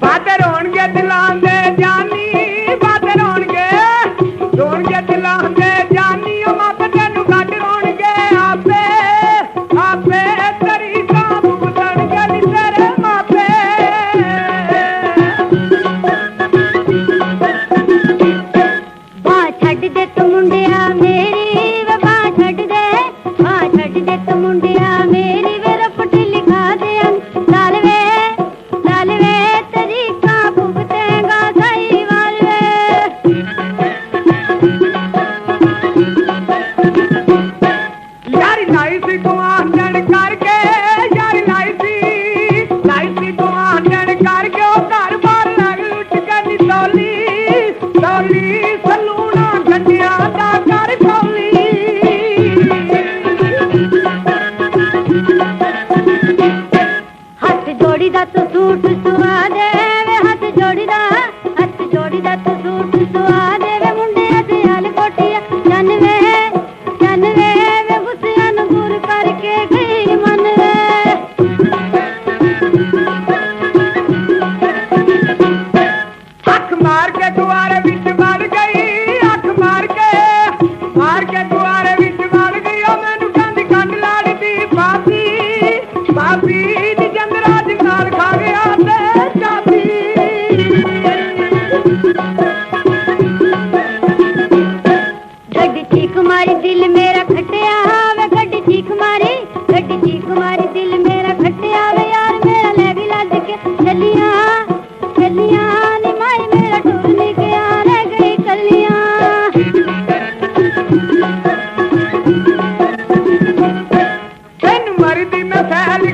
बादर होणगे दिलां दे जानी, बादर होणगे दिलां दे जानी, ओ मापे तेनू गड्ड होणगे आपे आपे तरीका भुगतणगे नी तेरे मापे। बांह छड्ड दे तू मुंडिया मेरी वे, बांह छड्ड दे तू मुंडिया मेरी वे, रपट लिखा दे लाल वे तरीका भुगतेगा सही वाल वे। यारी लाई सी गुआंढण करके, यारी लाई सी गुआंढण करके, ओ घर बार लग उठ के नी तौली सलूना गंडिया दा कर खोली। हथ जोड़ी दा तू सूट सुआ दे वे, हथ जोड़ी दा तू सूट सुआ दे वे, मुंडे ते हाल कोटिया चन वे गुस्सिया नू दूर करके गई मन वे। अख मार के गुआरे विच वड़ गई, अख मार के गुआरे विच वड़ गई, ओ मैनू कहंदी कंड लाड़दी भाभी दी जंदराज नाल खा गया ते चाबी। गड्डी चीख मारी दिल मेरा खटिया वे, गड्डी चीख मारी दिल मेरा खटिया वे, यार मेरा ले भी लद के चलिया नी माई मेरा टूरने के रह गई कलियां। तेनू मरदी मैं फैल